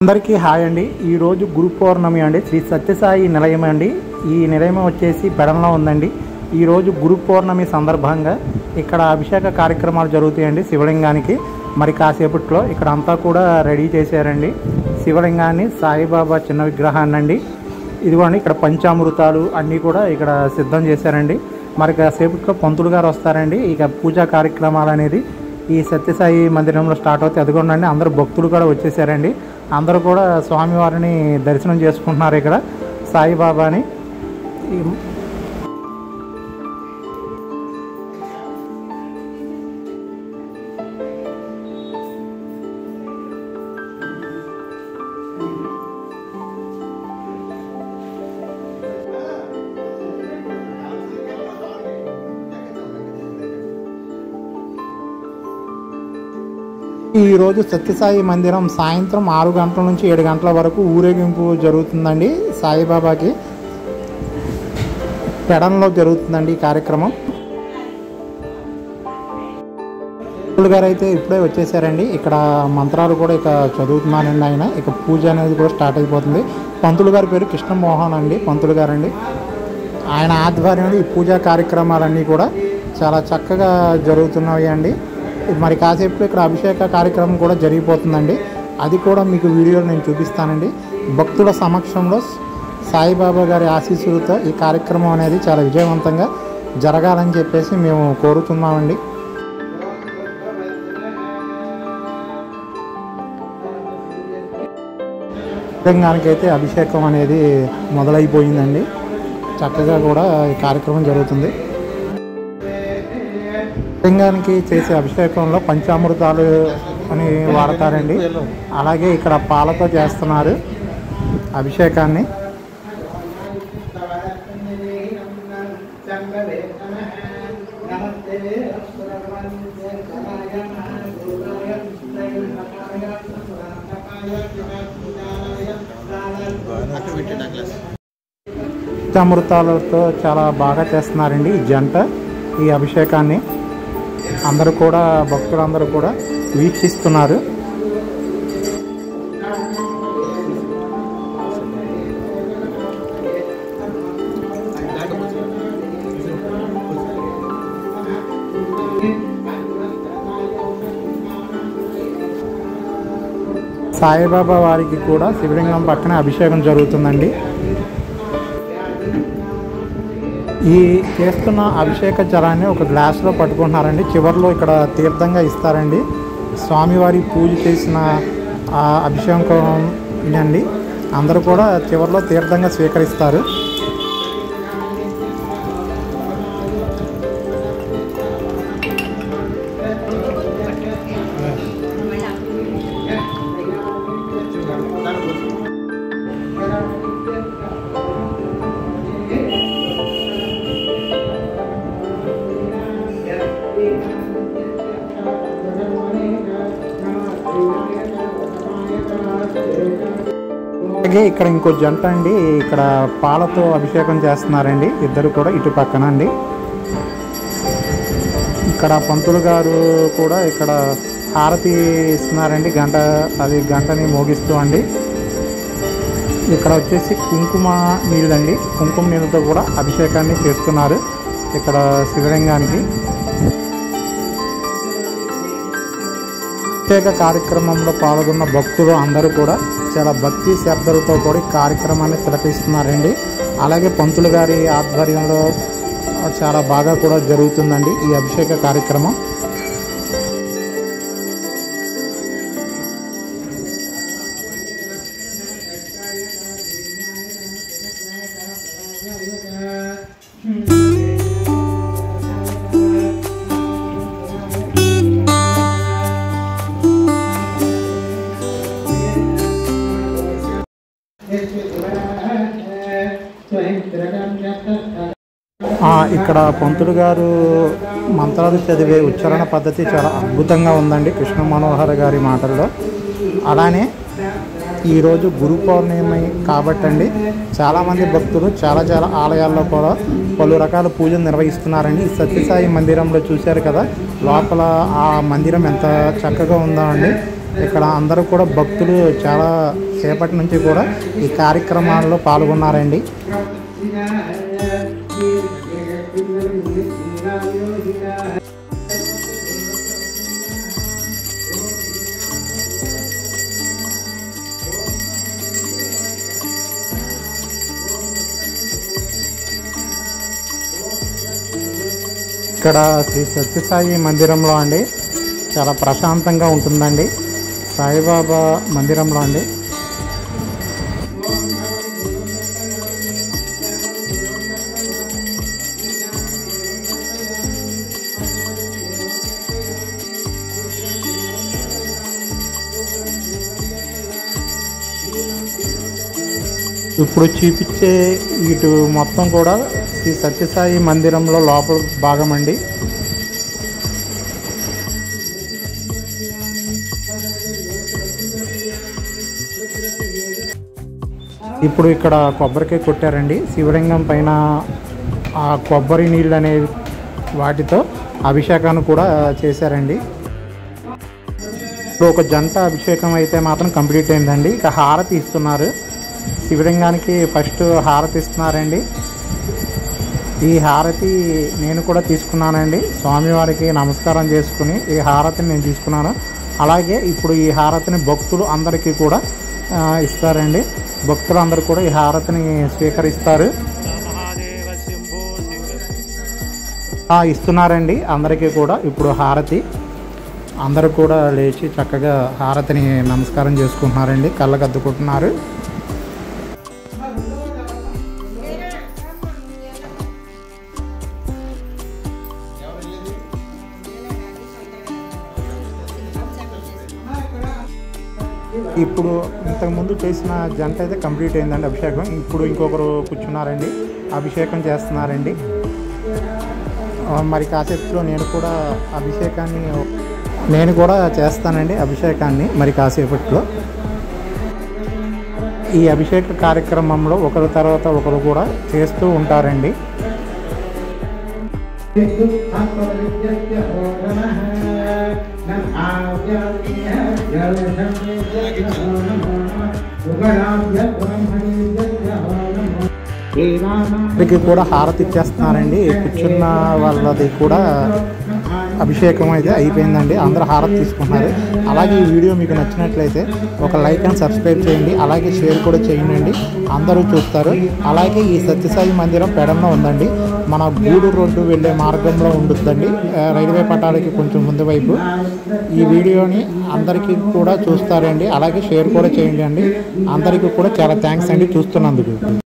అందరికీ హాయ్ అండి. ఈరోజు గురు పౌర్ణమి అండి. శ్రీ సత్యసాయి నిలయం అండి. ఈ నిలయం వచ్చేసి పెడంలో ఉందండి. ఈరోజు గురు పౌర్ణమి సందర్భంగా ఇక్కడ అభిషేక కార్యక్రమాలు జరుగుతాయండి శివలింగానికి. మరి కాసేపట్లో ఇక్కడ అంతా కూడా రెడీ చేశారండి శివలింగాన్ని, సాయిబాబా చిన్న విగ్రహాన్ని అండి. ఇదిగోండి ఇక్కడ పంచామృతాలు అన్నీ కూడా ఇక్కడ సిద్ధం చేశారండి. మరి కాసేపట్లో పంతులు గారు వస్తారండి. ఇక పూజా కార్యక్రమాలు అనేది ఈ సత్యసాయి మందిరంలో స్టార్ట్ అవుతాయి. అదిగోండి అందరూ భక్తులు కూడా వచ్చేసారండి. అందరూ కూడా స్వామివారిని దర్శనం చేసుకుంటున్నారు ఇక్కడ సాయిబాబాని. ఈరోజు సత్యసాయి మందిరం సాయంత్రం 6 గంటల నుంచి 7 గంటల వరకు ఊరేగింపు జరుగుతుందండి. సాయిబాబాకి పెడంలో జరుగుతుందండి ఈ కార్యక్రమం. పంతులు గారు అయితే ఇప్పుడే వచ్చేసారండి. ఇక్కడ మంత్రాలు కూడా ఇక చదువుతున్నానండి ఆయన. ఇక పూజ అనేది కూడా స్టార్ట్ అయిపోతుంది. పంతులు గారి పేరు కృష్ణమోహన్ అండి. పంతులు గారండి. ఆయన ఆధ్వర్యంలో ఈ పూజా కార్యక్రమాలన్నీ కూడా చాలా చక్కగా జరుగుతున్నాయి అండి. మరి కాసేపు ఇక్కడ అభిషేక కార్యక్రమం కూడా జరిగిపోతుందండి. అది కూడా మీకు వీడియోలో నేను చూపిస్తానండి. భక్తుల సమక్షంలో సాయిబాబా గారి ఆశీస్సులతో ఈ కార్యక్రమం అనేది చాలా విజయవంతంగా జరగాలని చెప్పేసి మేము కోరుతున్నామండి. శివలింగానికైతే అభిషేకం అనేది మొదలైపోయిందండి. చక్కగా కూడా ఈ కార్యక్రమం జరుగుతుంది. శివలింగానికి చేసే అభిషేకంలో పంచామృతాలు అని వాడతారండి. అలాగే ఇక్కడ పాలతో చేస్తున్నారు అభిషేకాన్ని. పంచామృతాలతో చాలా బాగా చేస్తున్నారండి ఈ జంట ఈ అభిషేకాన్ని. అందరూ కూడా భక్తులందరూ కూడా వీక్షిస్తున్నారు. సాయిబాబా వారికి కూడా శివలింగం పక్కన అభిషేకం జరుగుతుందండి. ఈ చేస్తున్న అభిషేక జలాన్ని ఒక గ్లాసులో పట్టుకుంటున్నారండి. చివరిలో ఇక్కడ తీర్థంగా ఇస్తారండి. స్వామివారి పూజ చేసిన అభిషేకం అండి. అందరూ కూడా చివరిలో తీర్థంగా స్వీకరిస్తారు. అలాగే ఇక్కడ ఇంకో జంట అండి. ఇక్కడ పాలతో అభిషేకం చేస్తున్నారండి. ఇద్దరు కూడా ఇటు పక్కన అండి. ఇక్కడ పంతులు గారు కూడా ఇక్కడ హారతి ఇస్తున్నారండి. గంటని మోగిస్తూ అండి. ఇక్కడ వచ్చేసి కుంకుమ నీళ్ళండి. కుంకుమ నీళ్ళతో కూడా అభిషేకాన్ని చేస్తున్నారు ఇక్కడ శివలింగానికి. అభిషేక కార్యక్రమంలో పాల్గొన్న భక్తులు అందరూ కూడా చాలా భక్తి శ్రద్ధలతో కూడా ఈ కార్యక్రమాన్ని తిలకిస్తున్నారండి. అలాగే పంతులు గారి ఆధ్వర్యంలో చాలా బాగా కూడా జరుగుతుందండి ఈ అభిషేక కార్యక్రమం. ఇక్కడ పంతులు గారు మంత్రాలు చదివే ఉచ్చారణ పద్ధతి చాలా అద్భుతంగా ఉందండి కృష్ణ మనోహర్ గారి మాటల్లో. అలానే ఈరోజు గురు పౌర్ణమి కాబట్టండి చాలామంది భక్తులు చాలా ఆలయాల్లో కూడా పలు రకాల పూజలు నిర్వహిస్తున్నారండి. ఈ సత్యసాయి మందిరంలో చూశారు కదా, లోపల ఆ మందిరం ఎంత చక్కగా ఉందో అండి. ఇక్కడ అందరూ కూడా భక్తులు చాలా సేపటి నుంచి కూడా ఈ కార్యక్రమాల్లో పాల్గొన్నారండి. ఇక్కడ శ్రీ సత్యసాయి మందిరంలో అండి చాలా ప్రశాంతంగా ఉంటుందండి. సాయిబాబా మందిరంలో అండి. ఇప్పుడు చూపించే ఇటు మొత్తం కూడా శ్రీ సత్యసాయి మందిరంలో లోపల భాగం అండి. ఇప్పుడు ఇక్కడ కొబ్బరికాయ కొట్టారండి. శివలింగం పైన ఆ కొబ్బరి నీళ్ళు అనే వాటితో అభిషేకాన్ని కూడా చేశారండి. ఇప్పుడు ఒక జంట అభిషేకం అయితే మాత్రం కంప్లీట్ అయిందండి. ఇక హారతి ఇస్తున్నారు. శివలింగానికి ఫస్ట్ హారతి ఇస్తున్నారండి. ఈ హారతి నేను కూడా తీసుకున్నానండి. స్వామివారికి నమస్కారం చేసుకుని ఈ హారతిని నేను తీసుకున్నాను. అలాగే ఇప్పుడు ఈ హారతిని భక్తులు అందరికీ కూడా ఇస్తారండి. భక్తులు అందరూ కూడా ఈ హారతిని స్వీకరిస్తారు. ఇస్తున్నారండి అందరికీ కూడా. ఇప్పుడు హారతి అందరూ కూడా లేచి చక్కగా హారతిని నమస్కారం చేసుకుంటున్నారండి. కళ్ళకద్దుకుంటున్నారు. ఇప్పుడు ఇంతకుముందు చేసిన జంట అయితే కంప్లీట్ అయిందండి అభిషేకం. ఇప్పుడు ఇంకొకరు కూర్చున్నారండి, అభిషేకం చేస్తున్నారండి. మరి కాసేపులో నేను కూడా చేస్తానండి అభిషేకాన్ని మరి కాసేపట్లో. ఈ అభిషేక కార్యక్రమంలో ఒకరి తర్వాత ఒకరు కూడా చేస్తూ ఉంటారండి. వీరికి కూడా హారతి ఇచ్చేస్తున్నారండి. కూర్చున్న వాళ్ళది కూడా అభిషేకం అయితే అయిపోయిందండి. అందరూ హారతి తీసుకుంటున్నారు. అలాగే ఈ వీడియో మీకు నచ్చినట్లయితే ఒక లైక్ అండ్ సబ్స్క్రైబ్ చేయండి. అలాగే షేర్ కూడా చేయండి. అందరూ చూస్తారు. అలాగే ఈ సత్యసాయి మందిరం పెడంలో ఉందండి. మన గూడూరు రోడ్డు వెళ్ళే మార్గంలో ఉంటుందండి, రైల్వే పట్టాలకి కొంచెం ముందు వైపు. ఈ వీడియోని అందరికీ కూడా చూస్తారండి. అలాగే షేర్ కూడా చేయండి అండి. అందరికీ కూడా చాలా థ్యాంక్స్ అండి చూస్తున్నందుకు.